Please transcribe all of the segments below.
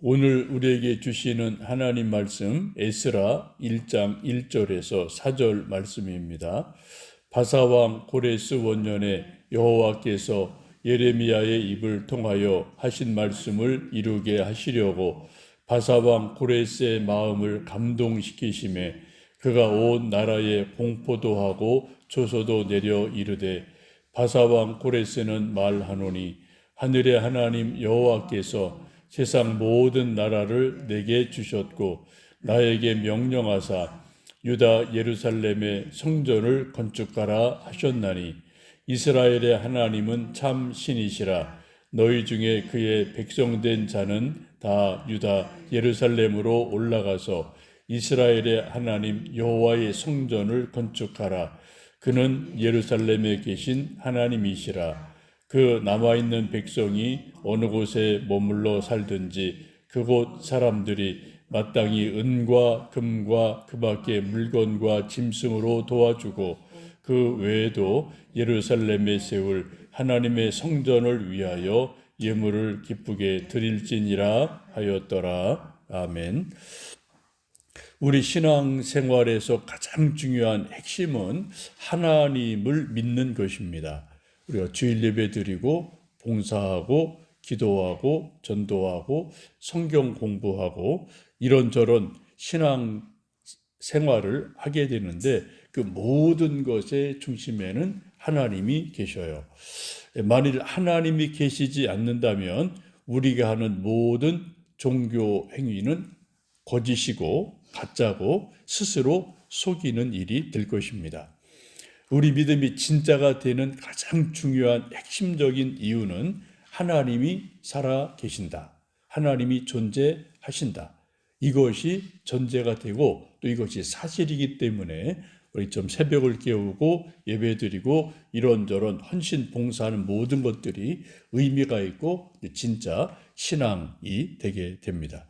오늘 우리에게 주시는 하나님 말씀 에스라 1장 1절에서 4절 말씀입니다. 바사왕 고레스 원년에 여호와께서 예레미야의 입을 통하여 하신 말씀을 이루게 하시려고 바사왕 고레스의 마음을 감동시키심에 그가 온 나라에 공포도 하고 조소도 내려 이르되 바사왕 고레스는 말하노니 하늘의 하나님 여호와께서 세상 모든 나라를 내게 주셨고 나에게 명령하사 유다 예루살렘의 성전을 건축하라 하셨나니 이스라엘의 하나님은 참 신이시라. 너희 중에 그의 백성된 자는 다 유다 예루살렘으로 올라가서 이스라엘의 하나님 여호와의 성전을 건축하라. 그는 예루살렘에 계신 하나님이시라. 그 남아있는 백성이 어느 곳에 머물러 살든지 그곳 사람들이 마땅히 은과 금과 그 밖의 물건과 짐승으로 도와주고 그 외에도 예루살렘에 세울 하나님의 성전을 위하여 예물을 기쁘게 드릴지니라 하였더라. 아멘. 우리 신앙 생활에서 가장 중요한 핵심은 하나님을 믿는 것입니다. 우리가 주일 예배 드리고 봉사하고 기도하고 전도하고 성경 공부하고 이런저런 신앙 생활을 하게 되는데 그 모든 것의 중심에는 하나님이 계셔요. 만일 하나님이 계시지 않는다면 우리가 하는 모든 종교 행위는 거짓이고 가짜고 스스로 속이는 일이 될 것입니다. 우리 믿음이 진짜가 되는 가장 중요한 핵심적인 이유는 하나님이 살아 계신다. 하나님이 존재하신다. 이것이 전제가 되고 또 이것이 사실이기 때문에 우리 좀 새벽을 깨우고 예배드리고 이런저런 헌신 봉사하는 모든 것들이 의미가 있고 진짜 신앙이 되게 됩니다.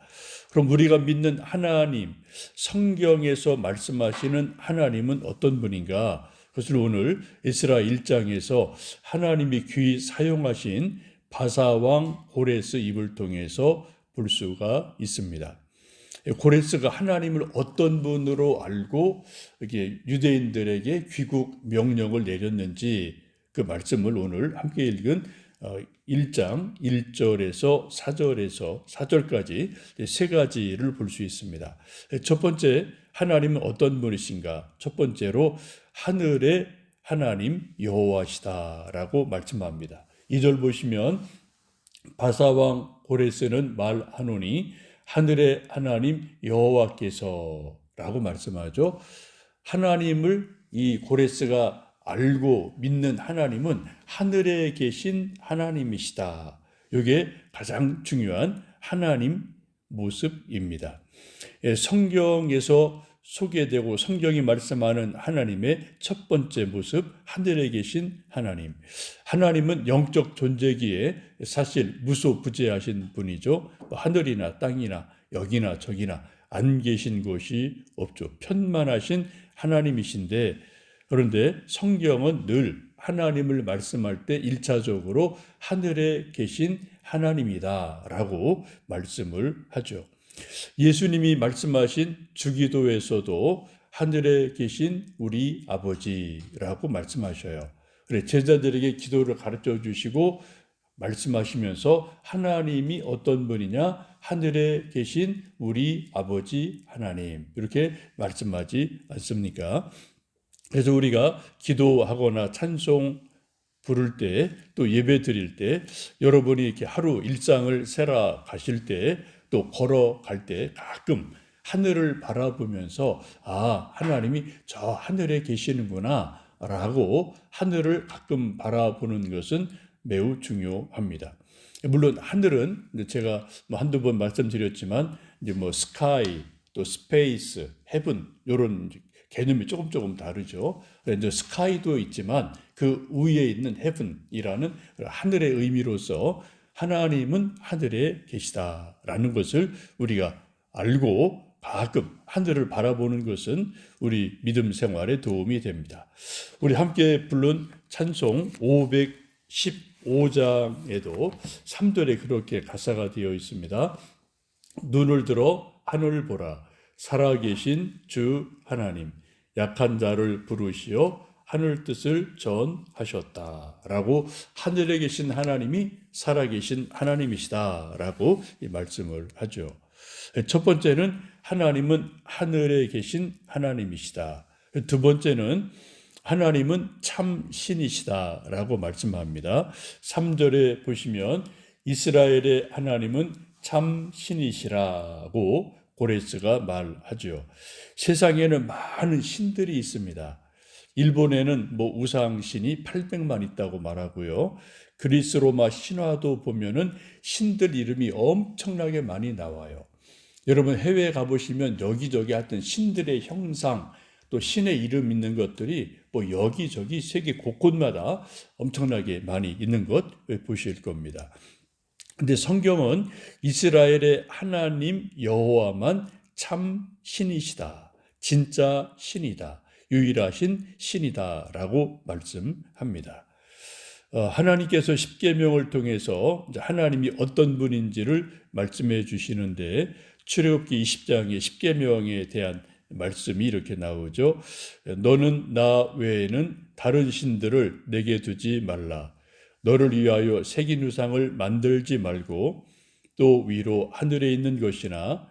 그럼 우리가 믿는 하나님, 성경에서 말씀하시는 하나님은 어떤 분인가? 그것을 오늘 에스라 1장에서 하나님이 귀히 사용하신 바사왕 고레스 입을 통해서 볼 수가 있습니다. 고레스가 하나님을 어떤 분으로 알고 이렇게 유대인들에게 귀국 명령을 내렸는지 그 말씀을 오늘 함께 읽은 1장 1절에서 4절까지 세 가지를 볼 수 있습니다. 첫 번째, 하나님은 어떤 분이신가? 첫 번째로 하늘의 하나님 여호와시다라고 말씀합니다. 2절 보시면 바사왕 고레스는 말하노니 하늘의 하나님 여호와께서라고 말씀하죠. 하나님을 이 고레스가 알고 믿는 하나님은 하늘에 계신 하나님이시다. 이게 가장 중요한 하나님 모습입니다. 성경에서 소개되고 성경이 말씀하는 하나님의 첫 번째 모습, 하늘에 계신 하나님. 하나님은 영적 존재기에 사실 무소부재하신 분이죠. 하늘이나 땅이나 여기나 저기나 안 계신 곳이 없죠. 편만하신 하나님이신데, 그런데 성경은 늘 하나님을 말씀할 때 1차적으로 하늘에 계신 하나님이다라고 말씀을 하죠. 예수님이 말씀하신 주기도에서도 하늘에 계신 우리 아버지라고 말씀하셔요. 그래, 제자들에게 기도를 가르쳐 주시고 말씀하시면서 하나님이 어떤 분이냐? 하늘에 계신 우리 아버지 하나님. 이렇게 말씀하지 않습니까? 그래서 우리가 기도하거나 찬송 부를 때 또 예배 드릴 때 여러분이 이렇게 하루 일상을 살아 가실 때 또 걸어갈 때 가끔 하늘을 바라보면서 하나님이 저 하늘에 계시는구나 라고 하늘을 가끔 바라보는 것은 매우 중요합니다. 물론 하늘은 제가 한두 번 말씀드렸지만 이제 스카이 또 스페이스, 헤븐 이런 개념이 조금 다르죠. 이제 스카이도 있지만 그 위에 있는 헤븐이라는 하늘의 의미로서 하나님은 하늘에 계시다라는 것을 우리가 알고 가끔 하늘을 바라보는 것은 우리 믿음 생활에 도움이 됩니다. 우리 함께 부른 찬송 515장에도 3절에 그렇게 가사가 되어 있습니다. 눈을 들어 하늘을 보라. 살아계신 주 하나님, 약한 자를 부르시어 하늘 뜻을 전하셨다라고, 하늘에 계신 하나님이 살아계신 하나님이시다라고 이 말씀을 하죠. 첫 번째는 하나님은 하늘에 계신 하나님이시다. 두 번째는 하나님은 참 신이시다라고 말씀합니다. 3절에 보시면 이스라엘의 하나님은 참 신이시라고 고레스가 말하죠. 세상에는 많은 신들이 있습니다. 일본에는 우상신이 800만 있다고 말하고요. 그리스 로마 신화도 보면은 신들 이름이 엄청나게 많이 나와요. 여러분 해외에 가보시면 여기저기 하여튼 신들의 형상, 또 신의 이름 있는 것들이 여기저기 세계 곳곳마다 엄청나게 많이 있는 것 보실 겁니다. 근데 성경은 이스라엘의 하나님 여호와만 참 신이시다, 진짜 신이다, 유일하신 신이다라고 말씀합니다. 하나님께서 십계명을 통해서 하나님이 어떤 분인지를 말씀해 주시는데, 출애굽기 20장의 십계명에 대한 말씀이 이렇게 나오죠. 너는 나 외에는 다른 신들을 내게 두지 말라. 너를 위하여 새긴 우상을 만들지 말고, 또 위로 하늘에 있는 것이나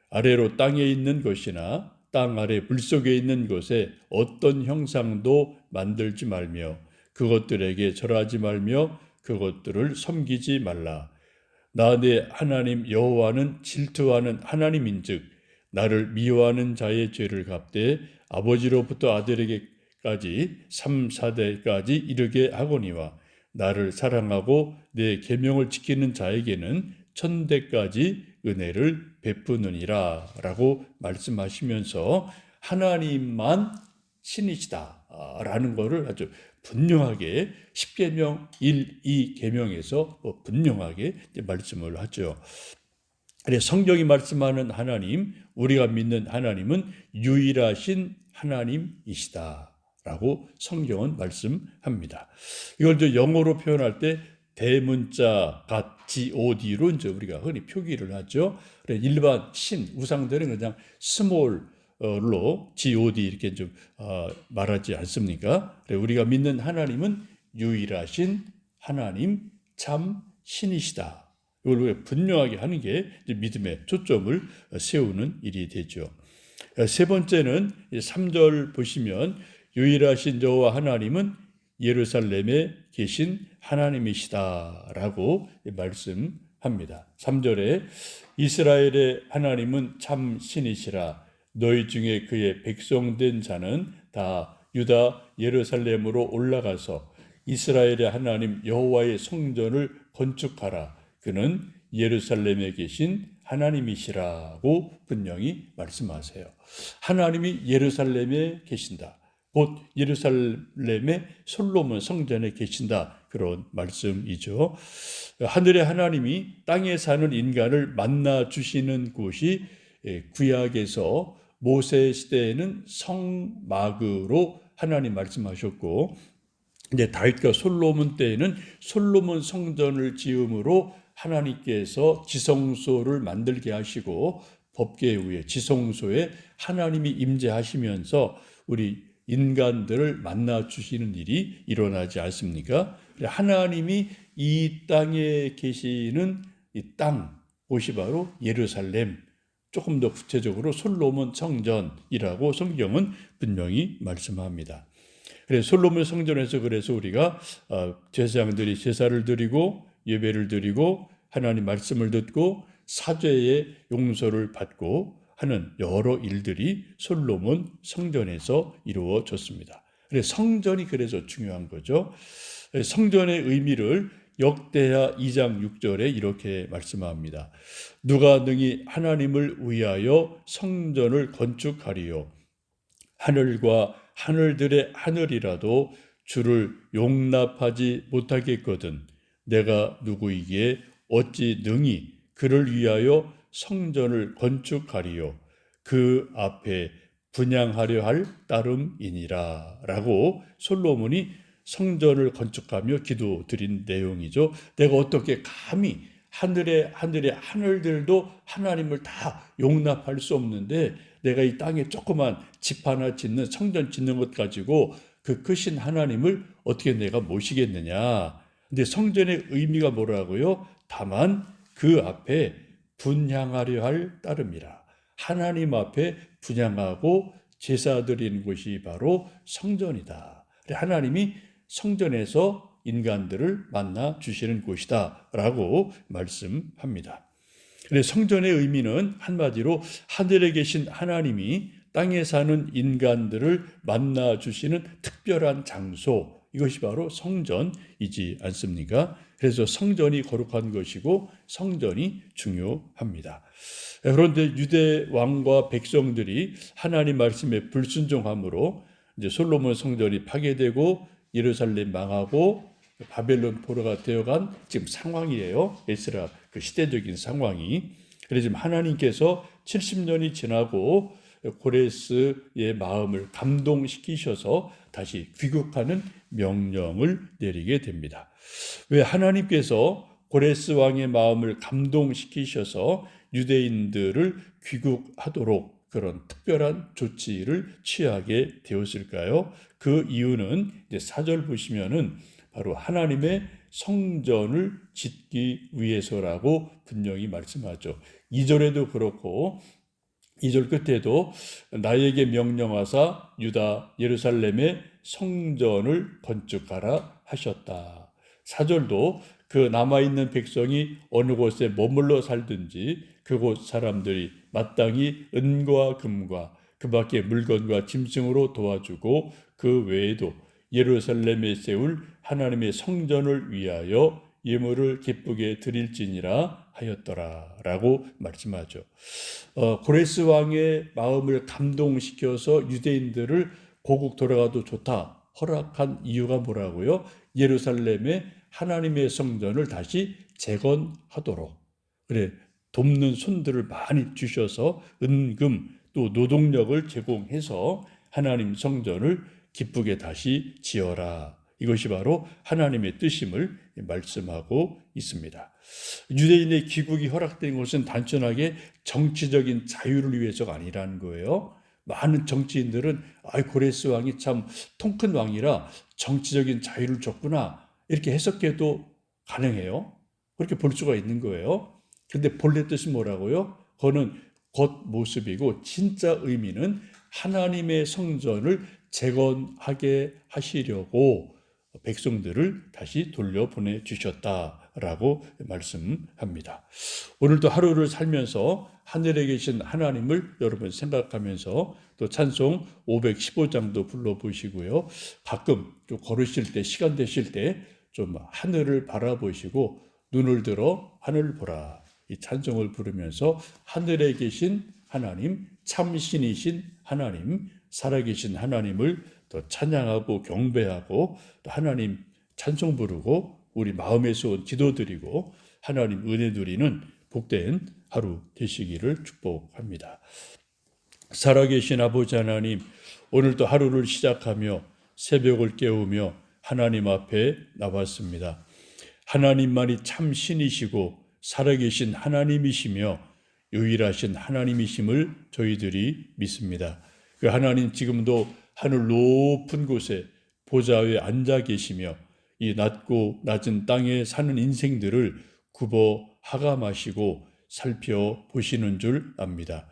아래로 땅에 있는 것이나 땅 아래 물속에 있는 것에 어떤 형상도 만들지 말며 그것들에게 절하지 말며 그것들을 섬기지 말라. 나 내 하나님 여호와는 질투하는 하나님인즉 나를 미워하는 자의 죄를 갚되 아버지로부터 아들에게까지 3, 4대까지 이르게 하거니와 나를 사랑하고 내 계명을 지키는 자에게는 천대까지 은혜를 베푸느니라 라고 말씀하시면서 하나님만 신이시다 라는 것을 아주 분명하게 십계명 1, 2계명에서 분명하게 말씀을 하죠. 성경이 말씀하는 하나님, 우리가 믿는 하나님은 유일하신 하나님이시다라고 성경은 말씀합니다. 이걸 영어로 표현할 때 대문자 GOD로 이제 우리가 흔히 표기를 하죠. 일반 신 우상들은 그냥 스몰로 GOD 이렇게 좀 말하지 않습니까? 우리가 믿는 하나님은 유일하신 하나님, 참 신이시다. 이걸 분명하게 하는 게 믿음의 초점을 세우는 일이 되죠. 세 번째는 3절 보시면 유일하신 여호와 하나님은 예루살렘에 계신 하나님이시다라고 말씀합니다. 3절에 이스라엘의 하나님은 참 신이시라. 너희 중에 그의 백성된 자는 다 유다 예루살렘으로 올라가서 이스라엘의 하나님 여호와의 성전을 건축하라. 그는 예루살렘에 계신 하나님이시라고 분명히 말씀하세요. 하나님이 예루살렘에 계신다. 곧 예루살렘의 솔로몬 성전에 계신다. 그런 말씀이죠. 하늘의 하나님이 땅에 사는 인간을 만나 주시는 곳이 구약에서 모세 시대에는 성막으로 하나님 말씀하셨고, 이제 다윗과 솔로몬 때에는 솔로몬 성전을 지음으로 하나님께서 지성소를 만들게 하시고 법궤 위에 지성소에 하나님이 임재하시면서 우리 인간들을 만나 주시는 일이 일어나지 않습니까? 하나님이 이 땅에 계시는 이 땅, 곳이 바로 예루살렘, 조금 더 구체적으로 솔로몬 성전이라고 성경은 분명히 말씀합니다. 그래서 솔로몬 성전에서 그래서 우리가 제사장들이 제사를 드리고 예배를 드리고 하나님 말씀을 듣고 사죄의 용서를 받고 하는 여러 일들이 솔로몬 성전에서 이루어졌습니다. 그래서 성전이 그래서 중요한 거죠. 성전의 의미를 역대하 2장 6절에 이렇게 말씀합니다. 누가 능히 하나님을 위하여 성전을 건축하리요. 하늘과 하늘들의 하늘이라도 주를 용납하지 못하겠거든. 내가 누구이기에 어찌 능히 그를 위하여 성전을 건축하리요. 그 앞에 분향하려 할 따름이니라 라고 솔로몬이 성전을 건축하며 기도드린 내용이죠. 내가 어떻게 감히 하늘의 하늘들도 하나님을 다 용납할 수 없는데 내가 이 땅에 조그만 집 하나 짓는 성전 짓는 것 가지고 그 크신 하나님을 어떻게 내가 모시겠느냐. 근데 성전의 의미가 뭐라고요? 다만 그 앞에 분향하려 할 따름이라. 하나님 앞에 분향하고 제사 드리는 곳이 바로 성전이다. 하나님이 성전에서 인간들을 만나 주시는 곳이다 라고 말씀합니다. 성전의 의미는 한마디로 하늘에 계신 하나님이 땅에 사는 인간들을 만나 주시는 특별한 장소, 이것이 바로 성전이지 않습니까? 그래서 성전이 거룩한 것이고 성전이 중요합니다. 그런데 유대 왕과 백성들이 하나님 말씀에 불순종함으로 이제 솔로몬 성전이 파괴되고 예루살렘 망하고 바벨론 포로가 되어간 지금 상황이에요. 에스라 그 시대적인 상황이. 그래서 지금 하나님께서 70년이 지나고 고레스의 마음을 감동시키셔서 다시 귀국하는 명령을 내리게 됩니다. 왜 하나님께서 고레스 왕의 마음을 감동시키셔서 유대인들을 귀국하도록 그런 특별한 조치를 취하게 되었을까요? 그 이유는 이제 4절 보시면은 바로 하나님의 성전을 짓기 위해서라고 분명히 말씀하죠. 2절에도 그렇고 2절 끝에도 나에게 명령하사 유다 예루살렘의 성전을 건축하라 하셨다. 4절도 그 남아있는 백성이 어느 곳에 머물러 살든지 그곳 사람들이 마땅히 은과 금과 그 밖의 물건과 짐승으로 도와주고 그 외에도 예루살렘에 세울 하나님의 성전을 위하여 예물을 기쁘게 드릴지니라 하였더라 라고 말씀하죠. 고레스 왕의 마음을 감동시켜서 유대인들을 고국 돌아가도 좋다 허락한 이유가 뭐라고요? 예루살렘에 하나님의 성전을 다시 재건하도록 그래 돕는 손들을 많이 주셔서 은금 또 노동력을 제공해서 하나님 성전을 기쁘게 다시 지어라. 이것이 바로 하나님의 뜻임을 말씀하고 있습니다. 유대인의 귀국이 허락된 것은 단순하게 정치적인 자유를 위해서가 아니라는 거예요. 많은 정치인들은 고레스 왕이 참 통 큰 왕이라 정치적인 자유를 줬구나 이렇게 해석해도 가능해요. 그렇게 볼 수가 있는 거예요. 그런데 본래 뜻이 뭐라고요? 그거는 겉모습이고 진짜 의미는 하나님의 성전을 재건하게 하시려고 백성들을 다시 돌려보내 주셨다라고 말씀합니다. 오늘도 하루를 살면서 하늘에 계신 하나님을 여러분 생각하면서 또 찬송 515장도 불러보시고요. 가끔 좀 걸으실 때 시간 되실 때 좀 하늘을 바라보시고 눈을 들어 하늘 보라. 이 찬송을 부르면서 하늘에 계신 하나님, 참신이신 하나님, 살아계신 하나님을 더 찬양하고 경배하고 또 하나님 찬송 부르고 우리 마음에서 온 기도드리고 하나님 은혜 누리는 복된 하루 되시기를 축복합니다. 살아계신 아버지 하나님, 오늘도 하루를 시작하며 새벽을 깨우며 하나님 앞에 나왔습니다. 하나님만이 참 신이시고 살아계신 하나님이시며 유일하신 하나님이심을 저희들이 믿습니다. 그 하나님 지금도 하늘 높은 곳에 보좌 위에 앉아 계시며 이 낮고 낮은 땅에 사는 인생들을 굽어 하감하시고 살펴보시는 줄 압니다.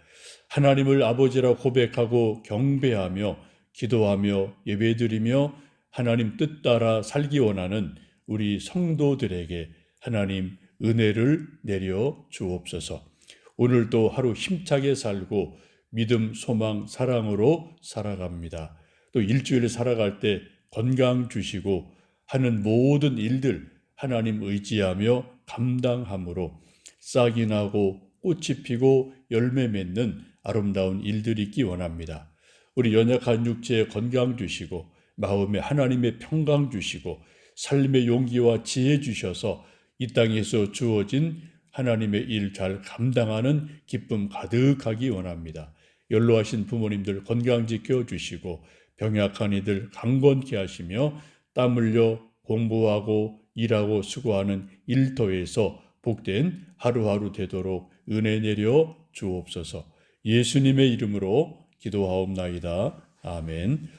하나님을 아버지라 고백하고 경배하며 기도하며 예배드리며 하나님 뜻 따라 살기 원하는 우리 성도들에게 하나님 은혜를 내려 주옵소서. 오늘도 하루 힘차게 살고 믿음, 소망, 사랑으로 살아갑니다. 또 일주일 살아갈 때 건강 주시고 하는 모든 일들 하나님 의지하며 감당함으로 싹이 나고 꽃이 피고 열매 맺는 아름다운 일들이 있기 원합니다. 우리 연약한 육체에 건강 주시고 마음에 하나님의 평강 주시고 삶의 용기와 지혜 주셔서 이 땅에서 주어진 하나님의 일 잘 감당하는 기쁨 가득하기 원합니다. 연로하신 부모님들 건강 지켜주시고 병약한 이들 강건케 하시며 땀 흘려 공부하고 일하고 수고하는 일터에서 복된 하루하루 되도록 은혜 내려 주옵소서. 예수님의 이름으로 기도하옵나이다. 아멘.